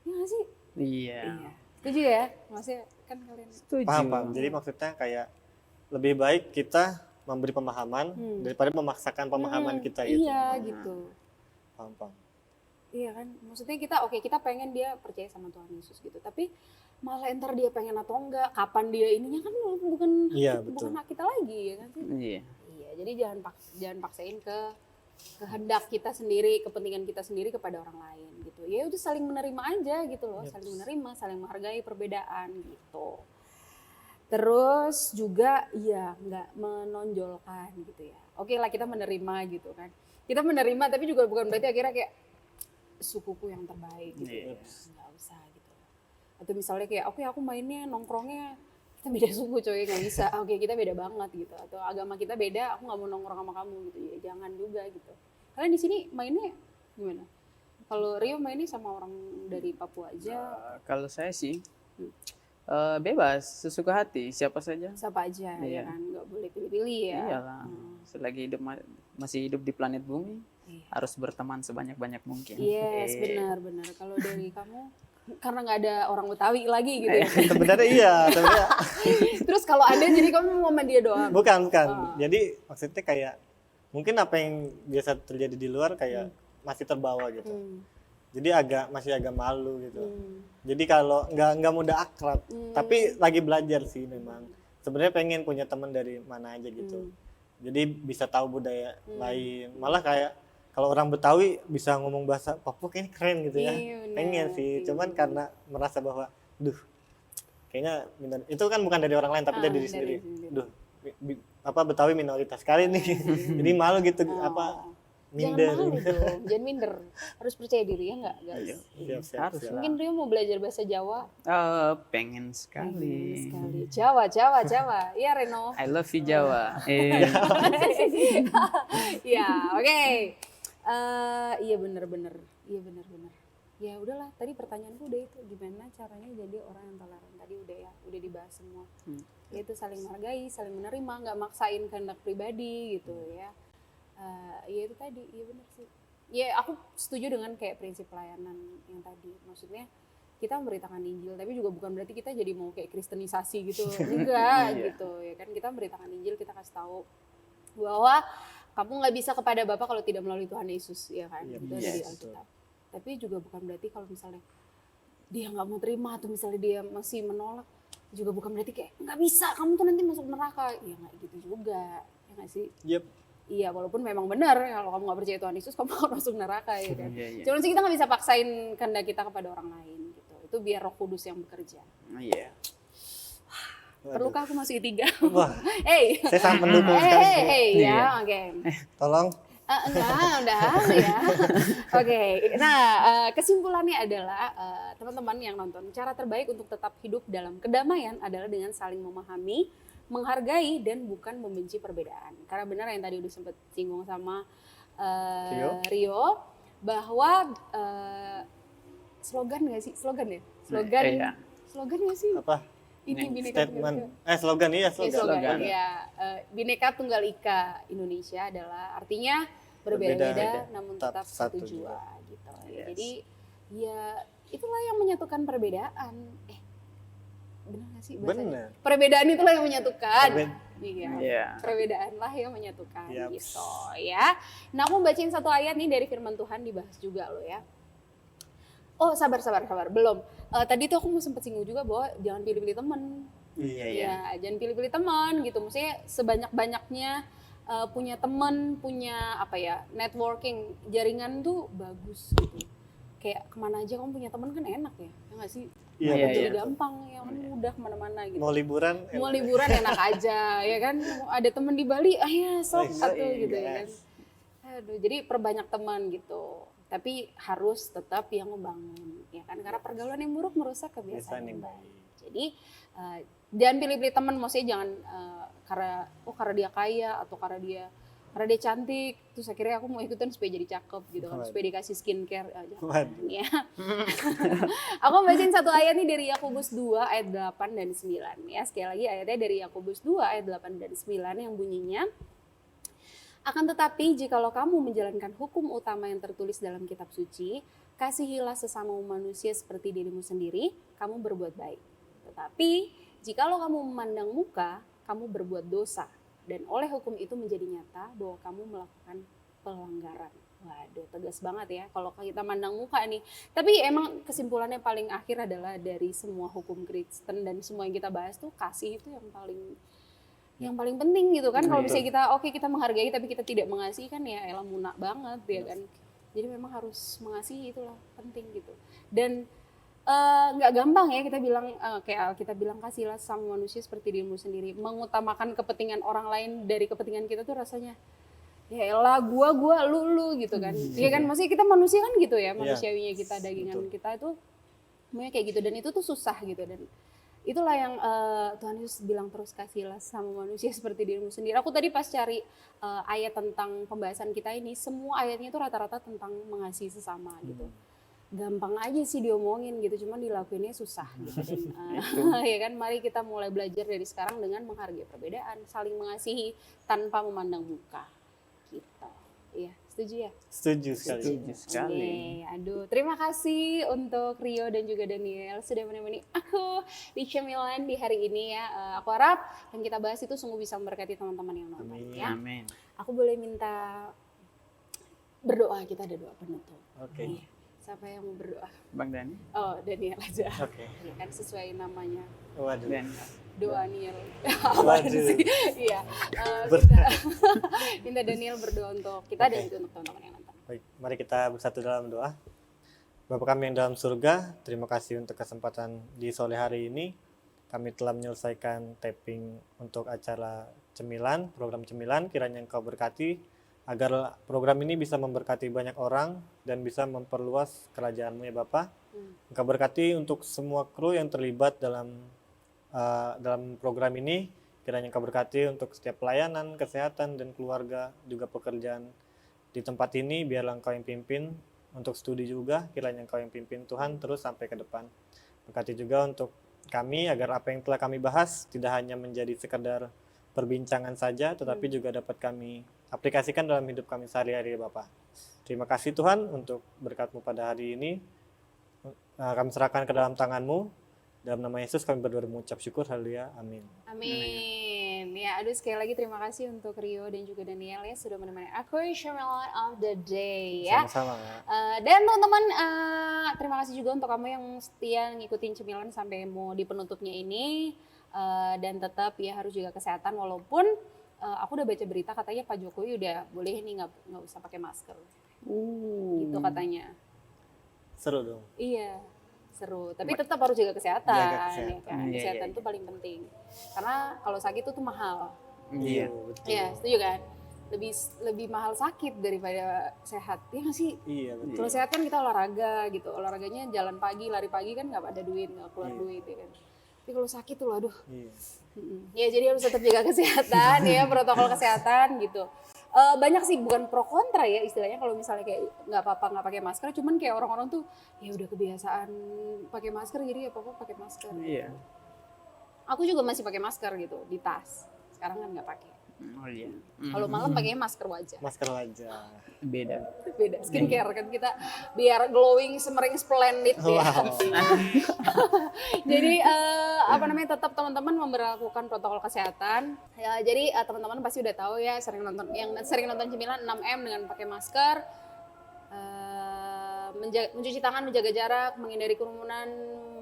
nggak sih? Iya. Setuju ya? Maksudnya kan kalian Setuju. Paham. Jadi maksudnya kayak lebih baik kita memberi pemahaman daripada memaksakan pemahaman kita gitu. Iya gitu. Paham. Iya kan, maksudnya kita pengen dia percaya sama Tuhan Yesus gitu, tapi malah entar dia pengen atau enggak, kapan dia ininya kan bukan hak kita lagi, ya kan sih? Iya. Jadi jangan paksain kehendak kita sendiri, kepentingan kita sendiri kepada orang lain gitu. Ya udah saling menerima aja gitu loh, saling menerima, saling menghargai perbedaan gitu. Terus juga nggak menonjolkan gitu ya. Oke lah kita menerima gitu kan. Kita menerima tapi juga bukan berarti akhirnya kayak sukuku yang terbaik gitu ya. Nggak usah gitu. Atau misalnya kayak oke aku mainnya nongkrongnya kita beda suku coy, nggak bisa. Oke kita beda banget gitu. Atau agama kita beda, aku nggak mau nongkrong sama kamu gitu ya. Jangan juga gitu. Kalian di sini mainnya gimana? Kalau Rio mainnya sama orang dari Papua aja? Kalau saya sih bebas, sesuka hati, siapa saja. Siapa aja ya kan, nggak boleh pilih-pilih ya. Iyalah, selagi masih hidup di planet bumi, harus berteman sebanyak-banyak mungkin. Yes, benar. Kalau dari kamu, karena nggak ada orang Betawi lagi gitu ya. Sebenarnya iya. Terus kalau ada jadi kamu mau sama dia doang? Bukan. Jadi maksudnya kayak mungkin apa yang biasa terjadi di luar kayak masih terbawa gitu. Jadi masih agak malu gitu. Jadi kalau nggak mudah akrab, tapi lagi belajar sih memang. Sebenarnya pengen punya teman dari mana aja gitu. Jadi bisa tahu budaya lain. Malah kayak kalau orang Betawi bisa ngomong bahasa Papua kayaknya keren gitu ya. Pengen sih, cuman karena merasa bahwa kayaknya itu kan bukan dari orang lain tapi dari diri sendiri. Betawi minoritas sekali nih. Jadi malu gitu Minder. Jangan malu dong, jangan minder. Harus percaya diri ya nggak guys? Siap. Harus lah. Mungkin Rio mau belajar bahasa Jawa. Pengen sekali. Sekali. Jawa. Iya Reno. I love you Jawa. Ya, oke. Iya bener. Ya udahlah, tadi pertanyaanku udah itu, gimana caranya jadi orang yang toleran. Tadi udah dibahas semua. Yaitu saling menghargai, saling menerima, nggak maksain kehendak pribadi gitu ya. Ya itu tadi, iya bener sih. Ya aku setuju dengan kayak prinsip pelayanan yang tadi. Maksudnya kita memberitakan Injil, tapi juga bukan berarti kita jadi mau kayak kristenisasi gitu. Enggak gitu ya kan. Kita memberitakan Injil, kita kasih tahu bahwa kamu nggak bisa kepada Bapa kalau tidak melalui Tuhan Yesus, ya kan? Itu ada di Alkitab. Tapi juga bukan berarti kalau misalnya dia nggak mau terima atau misalnya dia masih menolak, juga bukan berarti kayak nggak bisa, kamu tuh nanti masuk neraka. Ya nggak gitu juga, ya nggak sih? Yep. Iya, walaupun memang benar kalau kamu nggak percaya Tuhan Yesus, kamu akan masuk neraka ya kan. Cuman sih kita nggak bisa paksain kehendak kita kepada orang lain gitu. Itu biar Roh Kudus yang bekerja. Iya. Perlukah aku masuk tiga? Wah, Hey, saya sangat mendukung sekali. ya, oke. Tolong. Enggak, udah ya. Oke, nah kesimpulannya adalah teman-teman yang nonton, cara terbaik untuk tetap hidup dalam kedamaian adalah dengan saling memahami, menghargai dan bukan membenci perbedaan. Karena benar yang tadi udah sempat singgung sama Rio bahwa slogan nggak sih? Slogan ya? Slogan nggak sih? Apa? Ini Bhinneka Tunggal Ika. Slogan iya Slogan. Ya, Bhinneka Tunggal Ika Indonesia adalah artinya berbeda-beda namun tetap satu jua gitu. Yes. Jadi ya itulah yang menyatukan perbedaan. Benar nggak sih bahasanya? Benar. Perbedaan itulah yang menyatukan. Iya. Perbedaanlah yang menyatukan Yep. gitu ya. Nah, aku bacain satu ayat nih dari firman Tuhan, dibahas juga loh ya. Oh, sabar. Belum. Tadi tuh aku mau sempat singgung juga bahwa jangan pilih-pilih teman. Iya. Ya, jangan pilih-pilih teman gitu. Maksudnya sebanyak-banyaknya punya teman, punya apa ya, networking, jaringan tuh bagus gitu. Kayak kemana aja kamu punya teman kan enak ya, ya nggak sih? Iya, Jadi iya. gampang ya, mudah kemana-mana gitu. Mau liburan Enak aja ya kan. Ada teman di Bali, ya sok satu gitu ya kan. Aduh, jadi perbanyak teman gitu. Tapi harus tetap yang membangun ya kan, karena pergaulan yang buruk merusak kebiasaan yang baik. Jadi jangan pilih-pilih teman, maksudnya jangan karena dia kaya atau karena dia cantik terus akhirnya aku mau ikutan supaya jadi cakep gitu kan, supaya dikasih skincare jangan ya. Aku bacain satu ayat nih dari Yakobus 2 ayat 8 dan 9 ya. Sekali lagi ayatnya dari Yakobus 2 ayat 8 dan 9 yang bunyinya, akan tetapi jikalau kamu menjalankan hukum utama yang tertulis dalam kitab suci, kasihilah sesama manusia seperti dirimu sendiri, kamu berbuat baik. Tetapi jikalau kamu memandang muka, kamu berbuat dosa. Dan oleh hukum itu menjadi nyata bahwa kamu melakukan pelanggaran. Waduh, tegas banget ya kalau kita mandang muka nih. Tapi emang kesimpulannya paling akhir adalah dari semua hukum Kristen dan semua yang kita bahas tuh, kasih itu yang paling penting gitu kan. Kalau misalnya kita menghargai tapi kita tidak mengasihi kan ya elah munak banget ya kan. Jadi memang harus mengasihi, itulah penting gitu. Dan nggak gampang ya kita bilang kayak kita bilang kasihlah sama manusia seperti dirimu sendiri. Mengutamakan kepentingan orang lain dari kepentingan kita tuh rasanya ya elah gua lu gitu kan. Iya kan, maksudnya kita manusia kan gitu ya, manusiawinya kita, dagingan kita itu semuanya kayak gitu, dan itu tuh susah gitu. Dan itulah yang Tuhan Yesus bilang terus kasihlah sama manusia seperti dirimu sendiri. Aku tadi pas cari ayat tentang pembahasan kita ini, semua ayatnya itu rata-rata tentang mengasihi sesama gitu. Gampang aja sih diomongin gitu, cuman dilakuinnya susah gitu. Dan, ya kan, mari kita mulai belajar dari sekarang dengan menghargai perbedaan, saling mengasihi tanpa memandang muka gitu. Iya, setuju ya? Setuju sekali. Oke, aduh, terima kasih untuk Rio dan juga Daniel sudah menemani aku di Cemilan di hari ini ya. Aku harap yang kita bahas itu sungguh bisa memberkati teman-teman yang nonton. Amin. Ya. Amin. Aku boleh minta berdoa, kita ada doa penutup. Oke. Iya. Siapa yang mau berdoa? Bang Dani. Oh, Daniel aja. Oke. Ya kan sesuai namanya. Waduh. Daniel. Doa Niel. Waduh. Iya. Minta Daniel berdoa untuk kita dan juga untuk teman-teman yang nonton. Baik, mari kita bersatu dalam doa. Bapa kami yang dalam surga, terima kasih untuk kesempatan di sore hari ini. Kami telah menyelesaikan taping untuk acara Cemilan, program Cemilan. Kiranya Engkau berkati agar program ini bisa memberkati banyak orang dan bisa memperluas kerajaan-Mu ya Bapak. Engkau berkati untuk semua kru yang terlibat dalam program ini. Kiranya Engkau berkati untuk setiap pelayanan, kesehatan, dan keluarga, juga pekerjaan di tempat ini. Biarlah Engkau yang pimpin, untuk studi juga, kiranya Engkau yang pimpin Tuhan terus sampai ke depan. Berkati juga untuk kami agar apa yang telah kami bahas tidak hanya menjadi sekedar perbincangan saja, tetapi juga dapat kami aplikasikan dalam hidup kami sehari-hari ya Bapak. Terima kasih Tuhan untuk berkat-Mu pada hari ini. Kami serahkan ke dalam tangan-Mu. Dalam nama Yesus kami berdoa dan mengucap syukur. Haleluya. Amin. Amin. Ya, aduh sekali lagi terima kasih untuk Rio dan juga Daniel ya sudah menemani aku Cemilan of the Day ya. Sama-sama. Dan teman-teman terima kasih juga untuk kamu yang setia ngikutin Cemilan sampai mau di penutupnya ini. Dan tetap ya harus juga kesehatan walaupun aku udah baca berita katanya Pak Jokowi udah boleh nih nggak usah pakai masker. Gitu katanya. Seru dong. Iya. Seru, tapi tetap harus jaga kesehatan, Jaga kesehatan. ya kan? Iya, Kesehatan iya. itu paling penting. Karena kalau sakit itu mahal. Iya. Betul. Iya, setuju kan? Lebih mahal sakit daripada sehat. Iya nggak sih? Iya betul. Kalau sehat kan kita olahraga gitu. Olahraganya jalan pagi, lari pagi kan nggak ada duit, nggak keluar Iya. duit ya kan. Tapi kalau sakit tuh aduh. Iya. Ya jadi harus tetap jaga kesehatan ya, protokol kesehatan gitu. Banyak sih bukan pro kontra ya istilahnya kalau misalnya kayak nggak apa-apa nggak pakai masker, cuman kayak orang-orang tuh ya udah kebiasaan pakai masker jadi ya apa-apa pakai masker. Iya. Aku juga masih pakai masker gitu di tas. Sekarang kan nggak pakai. Oh iya. Kalau malam pakainya masker wajah. Masker wajah. Beda. Beda skincare kan kita biar glowing semering splendid ya. Wow. Jadi apa namanya tetap teman-teman memberlakukan protokol kesehatan. Ya, jadi teman-teman pasti udah tahu ya yang sering nonton Cemilan 6M dengan pakai masker, mencuci tangan, menjaga jarak, menghindari kerumunan,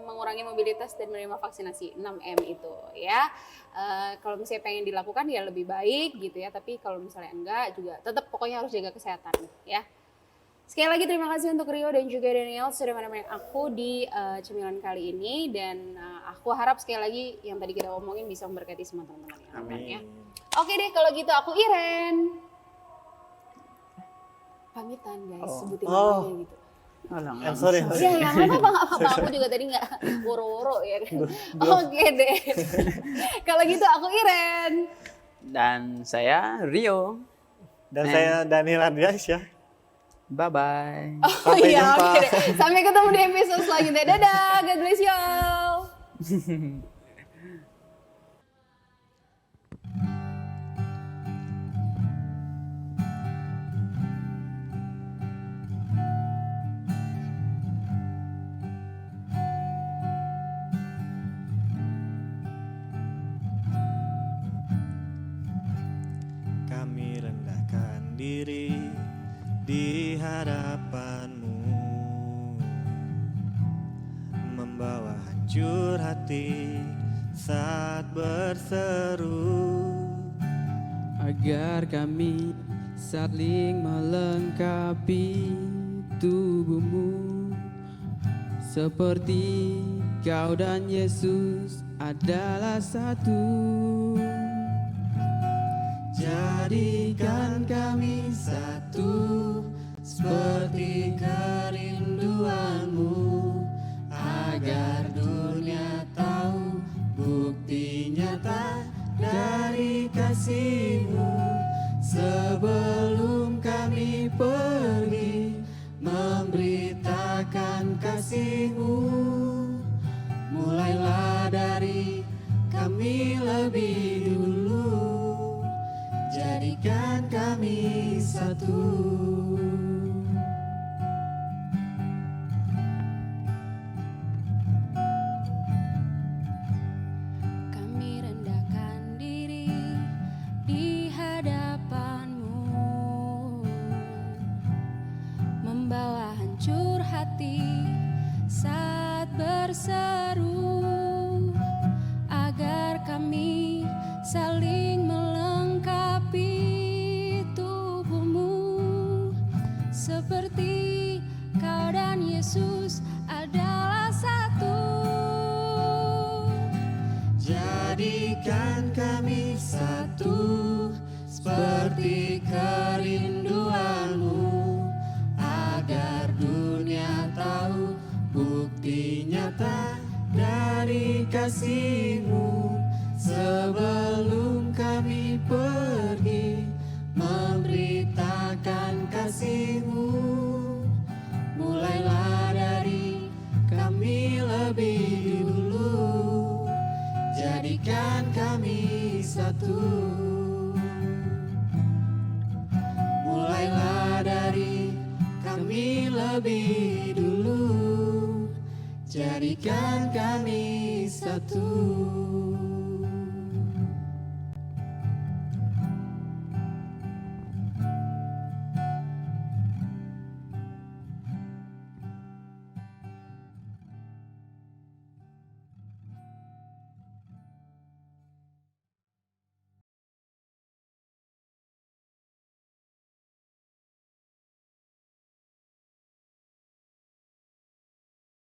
mengurangi mobilitas dan menerima vaksinasi 6M itu ya. Kalau misalnya pengen dilakukan ya lebih baik gitu ya, tapi kalau misalnya enggak juga tetap pokoknya harus jaga kesehatan ya. Sekali lagi terima kasih untuk Rio dan juga Daniel sudah menemani aku di Cemilan kali ini dan aku harap sekali lagi yang tadi kita omongin bisa memberkati semua teman-teman yang nonton ya. Oke deh kalau gitu aku Iren. Pamitan guys, sebutin namanya gitu. Alang. Sorry. Iya, nggak apa-apa. Aku juga tadi nggak woro-woro ya kan. Oke deh. Kalau gitu aku Iren. Dan saya Rio. Dan saya Daniel Ardiansyah. Bye-bye. Oh Sampai iya, jumpa. oke deh. Sampai ketemu di episode selanjutnya. Dadah, God bless you all. Kami rendahkan diri di hadapan-Mu, membawa hancur hati saat berseru. Agar kami saling melengkapi tubuh-Mu, seperti Kau dan Yesus adalah satu. Jadikan kami satu seperti kerinduan-Mu, agar dunia tahu bukti nyata dari kasih-Mu. Sebelum kami pergi memberitakan kasih-Mu, mulailah dari kami lebih dulu. Jadikan kami satu. Kami rendahkan diri di hadapan-Mu, membawa hancur hati saat berseru, agar kami saling melengkapi tubuh-Mu, seperti Kau dan Yesus adalah satu. Jadikan kami satu seperti kerinduan nyata dari kasih-Mu. Sebelum kami pergi memberitakan kasih-Mu, mulailah dari kami lebih dulu, jadikan kami satu. Mulailah dari kami lebih dulu, jadikan kami satu.